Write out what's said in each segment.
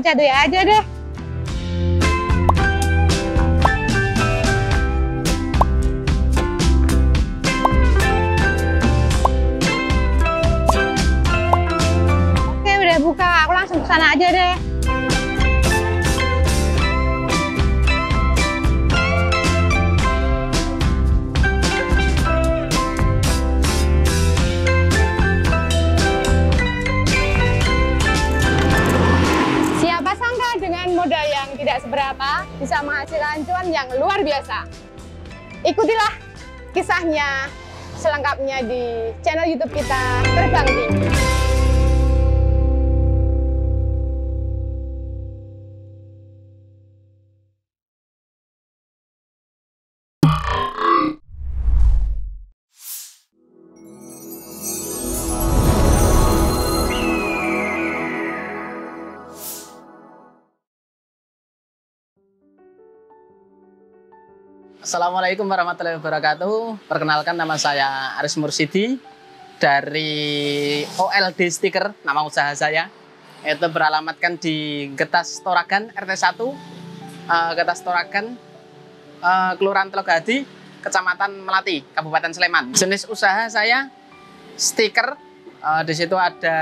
cabai aja deh. Oke, udah buka. Aku langsung ke sana aja deh. Modal yang tidak seberapa bisa menghasilkan cuan yang luar biasa. Ikutilah kisahnya selengkapnya di channel YouTube kita, Terbang Tinggi. Assalamualaikum warahmatullahi wabarakatuh. Perkenalkan, nama saya Aris Mursidi dari OLD Stiker, nama usaha saya. Itu beralamatkan di Getas Toragan, RT 1, Getas Toragan, Kelurahan Telogadi, Kecamatan Melati, Kabupaten Sleman. Jenis usaha saya stiker. Di situ ada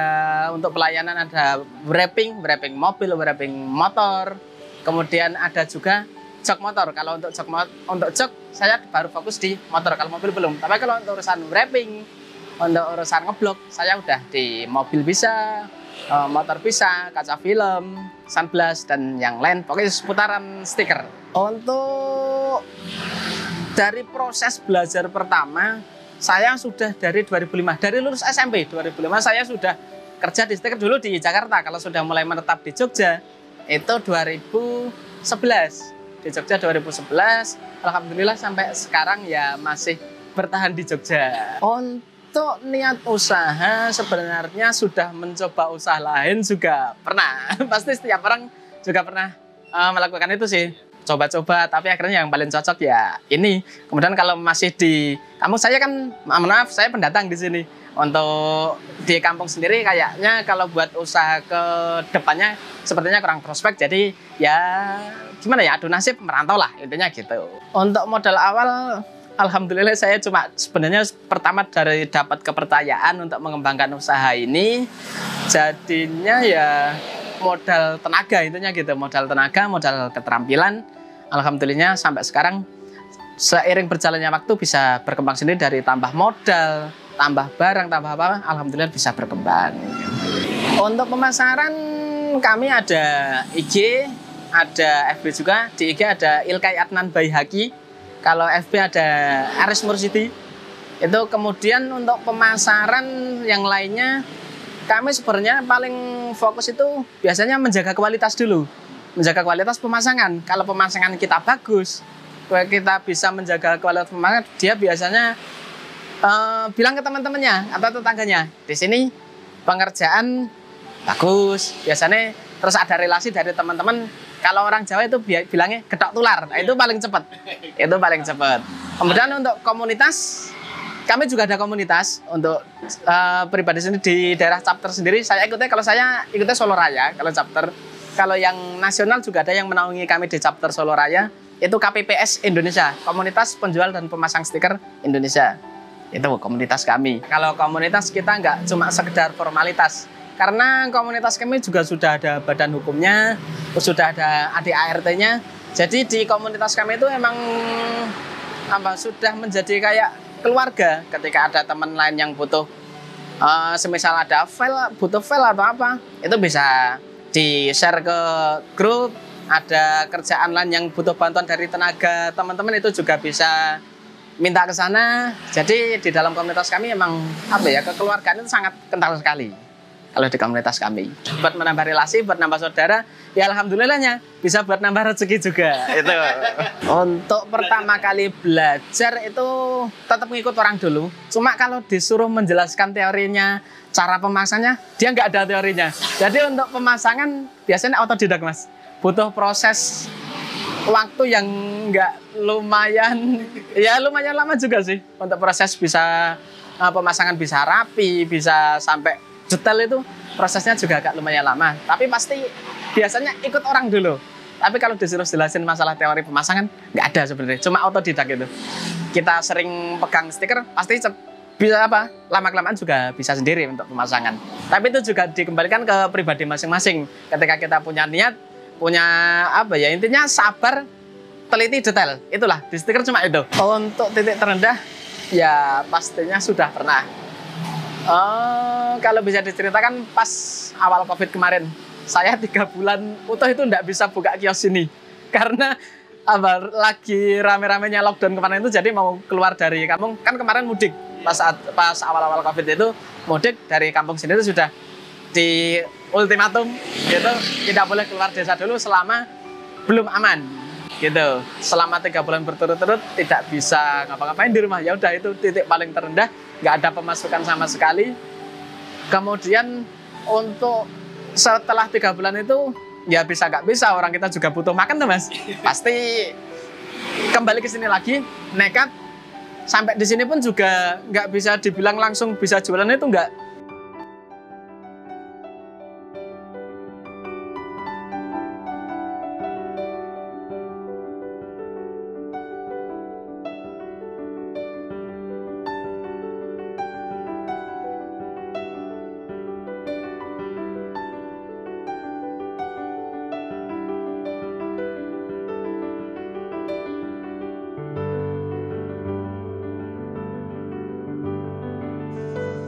untuk pelayanan, ada wrapping mobil, wrapping motor. Kemudian ada juga jok motor. Kalau untuk jok saya baru fokus di motor, kalau mobil belum. Tapi kalau untuk urusan wrapping, untuk urusan ngeblok, saya udah di mobil bisa, motor bisa, kaca film, sunblast dan yang lain. Pokoknya seputaran stiker. Untuk dari proses belajar pertama, saya sudah dari 2005, dari lulus SMP 2005 saya sudah kerja di stiker dulu di Jakarta. Kalau sudah mulai menetap di Jogja itu 2011. Di Jogja 2011, alhamdulillah sampai sekarang ya masih bertahan di Jogja. Untuk niat usaha sebenarnya sudah mencoba usaha lain juga pernah. Pasti setiap orang juga pernah melakukan itu sih. Coba-coba, tapi akhirnya yang paling cocok ya ini. Kemudian kalau masih di kampung saya kan, maaf saya pendatang di sini. Untuk di kampung sendiri kayaknya kalau buat usaha ke depannya sepertinya kurang prospek. Jadi ya gimana ya, adu nasib merantau lah intinya gitu. Untuk modal awal alhamdulillah saya cuma sebenarnya pertama dari dapat kepercayaan untuk mengembangkan usaha ini. Jadinya ya modal tenaga intinya gitu, modal tenaga, modal keterampilan. Alhamdulillah sampai sekarang seiring berjalannya waktu bisa berkembang sendiri, dari tambah modal, tambah barang, tambah apa, alhamdulillah bisa berkembang. Untuk pemasaran kami ada IG, ada FB juga. Di IG ada Ilkay Adnan Baihaqi, kalau FB ada Aris Mursidi. Itu kemudian untuk pemasaran yang lainnya, kami sebenarnya paling fokus itu biasanya menjaga kualitas dulu. Menjaga kualitas pemasangan. Kalau pemasangan kita bagus, kita bisa menjaga kualitas pemasangan, dia biasanya bilang ke teman-temannya atau tetangganya, di sini pengerjaan bagus. Biasanya terus ada relasi dari teman-teman. Kalau orang Jawa itu bilangnya gedok tular. Nah, itu paling cepat. Itu paling cepat. Kemudian untuk komunitas, kami juga ada komunitas untuk pribadi sendiri di daerah chapter sendiri. Saya ikutnya, kalau saya ikutnya Solo Raya, kalau chapter. Kalau yang nasional juga ada yang menaungi kami di chapter Solo Raya, itu KPPS Indonesia, Komunitas Penjual dan Pemasang Stiker Indonesia. Itu komunitas kami. Kalau komunitas kita nggak cuma sekedar formalitas, karena komunitas kami juga sudah ada badan hukumnya, sudah ada ADART-nya. Jadi di komunitas kami itu emang sudah menjadi kayak keluarga. Ketika ada teman lain yang butuh, semisal ada butuh file atau apa, itu bisa di-share ke grup. Ada kerjaan lain yang butuh bantuan dari tenaga teman-teman, itu juga bisa minta ke sana. Jadi di dalam komunitas kami emang kekeluargaan itu sangat kental sekali. Kalau di komunitas kami, buat menambah relasi, buat nambah saudara, ya alhamdulillahnya bisa buat nambah rezeki juga. Itu. Untuk pertama kali belajar itu tetap ngikut orang dulu. Cuma kalau disuruh menjelaskan teorinya, cara pemasangnya, dia nggak ada teorinya. Jadi untuk pemasangan biasanya otodidak, Mas. Butuh proses waktu yang nggak lumayan, ya lumayan lama juga sih. Untuk proses bisa pemasangan bisa rapi, bisa sampai detail, itu prosesnya juga agak lumayan lama. Tapi pasti biasanya ikut orang dulu. Tapi kalau disuruh jelasin masalah teori pemasangan, nggak ada sebenarnya. Cuma otodidak itu. Kita sering pegang stiker, pasti bisa apa? Lama-kelamaan juga bisa sendiri untuk pemasangan. Tapi itu juga dikembalikan ke pribadi masing-masing. Ketika kita punya niat, punya apa ya, intinya sabar, teliti, detail. Itulah, di stiker cuma itu. Untuk titik terendah, ya pastinya sudah pernah. Kalau bisa diceritakan pas awal COVID kemarin, saya 3 bulan utuh itu nggak bisa buka kios ini. Karena lagi rame-ramenya lockdown kemarin itu, jadi mau keluar dari kampung. Kan kemarin mudik, pas awal-awal COVID itu, mudik dari kampung sendiri sudah di ultimatum gitu, tidak boleh keluar desa dulu selama belum aman gitu. Selama 3 bulan berturut-turut tidak bisa ngapa-ngapain di rumah. Ya udah, itu titik paling terendah, nggak ada pemasukan sama sekali. Kemudian untuk setelah 3 bulan itu ya bisa nggak bisa, orang kita juga butuh makan tuh Mas. Pasti kembali ke sini lagi, nekat. Sampai di sini pun juga nggak bisa dibilang langsung bisa jualan, itu nggak.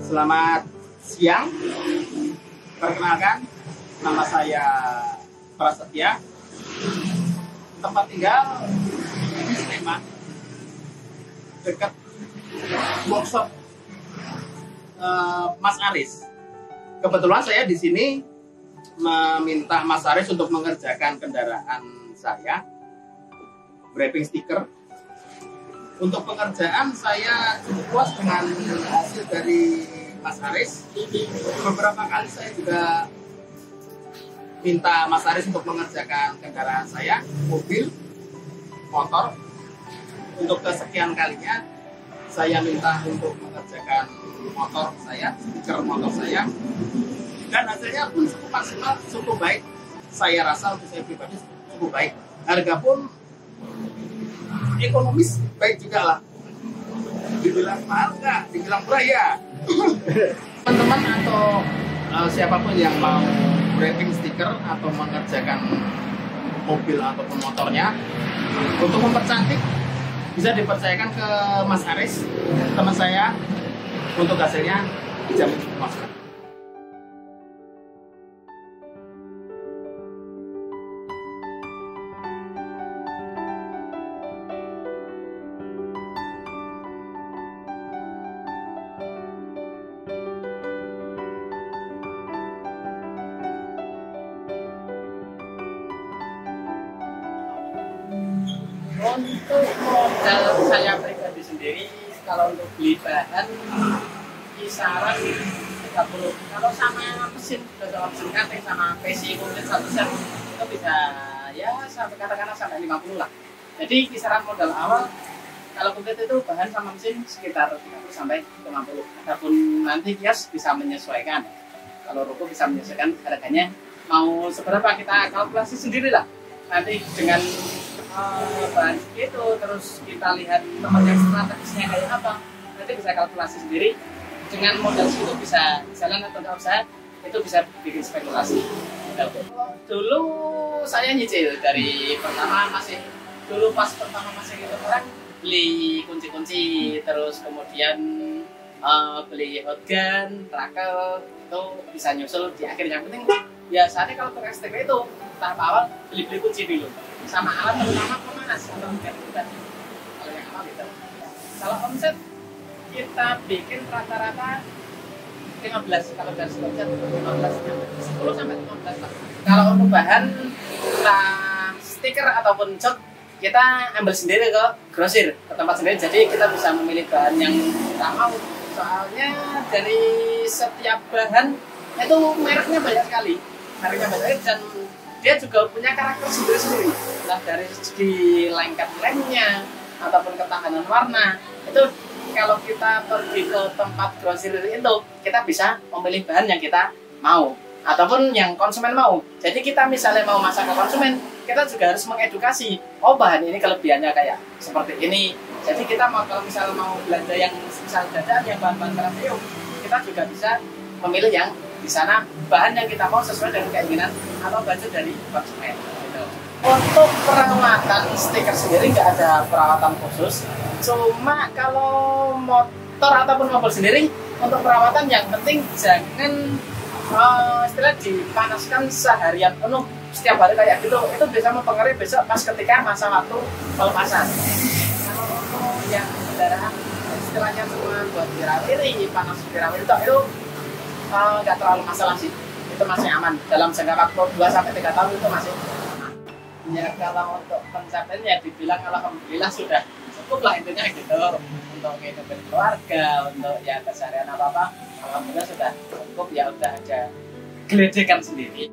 Selamat siang, perkenalkan, nama saya Prasetya, tempat tinggal di Sleman, dekat workshop Mas Aris. Kebetulan saya di sini meminta Mas Aris untuk mengerjakan kendaraan saya, wrapping stiker. Untuk pengerjaan saya cukup puas dengan hasil dari Mas Aris. Beberapa kali saya juga minta Mas Aris untuk mengerjakan kendaraan saya, mobil, motor. Untuk kesekian kalinya saya minta untuk mengerjakan motor saya, stiker motor saya. Dan hasilnya pun cukup maksimal, cukup baik. Saya rasa untuk saya pribadi cukup baik. Harga pun ekonomis baik juga lah. Dibilang mahal nggak, dibilang murah ya. Teman-teman atau siapapun yang mau wrapping stiker atau mengerjakan mobil ataupun motornya untuk mempercantik, bisa dipercayakan ke Mas Aris, teman saya. Untuk hasilnya dijamin puas. Untuk modal saya pribadi sendiri, kalau untuk beli bahan kisaran 30. Kalau sama mesin, sama mesin cutting, sama PC komplit 1 set, itu bisa ya sampai katakanlah sampai 50 lah. Jadi kisaran modal awal kalau komplit itu bahan sama mesin sekitar 30 sampai 50. Adapun nanti kios bisa menyesuaikan. Kalau ruko bisa menyesuaikan harganya mau seberapa, kita kalkulasi sendiri lah. Nanti dengan bahan segitu, terus kita lihat tempat yang strategisnya kayak apa, nanti bisa kalkulasi sendiri. Dengan modal segitu bisa jalan atau nggak usah, itu bisa bikin spekulasi. Dulu saya nyicil dari pertama pas pertama masih gitu orang beli kunci-kunci, terus kemudian beli hotgun, trakel, itu bisa nyusul di akhir. Yang penting biasanya kalau ke STP itu tahap awal beli kunci dulu sama alat terutama pemanas atau mungkin itu tadi kalau yang awal gitu. Kalau omset kita bikin rata-rata 15, kalau dari omset 10 sampai 15 lah. Kalau untuk bahan stiker ataupun cat kita ambil sendiri ke grosir, ke tempat sendiri, jadi kita bisa memilih bahan yang kita mau. Soalnya dari setiap bahan itu mereknya banyak sekali, dan dia juga punya karakter sendiri-sendiri. Nah, dari segi lengket lemnya ataupun ketahanan warna, itu kalau kita pergi ke tempat grosir itu, kita bisa memilih bahan yang kita mau. ataupun yang konsumen mau. Jadi kita misalnya mau masak ke konsumen, kita juga harus mengedukasi. Oh, bahan ini kelebihannya kayak seperti ini. Jadi kita mau kalau misalnya mau belanja yang misal dadaan yang bahan-bahan premium, kita juga bisa memilih yang di sana bahan yang kita mau sesuai dengan keinginan atau budget dari konsumen. Gitu. Untuk perawatan stiker sendiri nggak ada perawatan khusus. Cuma kalau motor ataupun mobil sendiri untuk perawatan yang penting jangan istilah dipanaskan seharian penuh setiap hari kayak gitu. Itu bisa mempengaruhi besok pas ketika masa waktu pelepasan. Kalau untuk yang kendaraan istilahnya cuma buat dirawiri, panas dirawiri itu nggak terlalu masalah sih. Itu masih aman dalam jangka waktu 2-3 tahun itu masih aman. Ya kalau untuk pencapaiannya dibilang alhamdulillah sudah cukup lah intinya gitu untuk kehidupan keluarga, untuk ya keseharian apa-apa alhamdulillah sudah cukup, ya udah aja geledekan sendiri.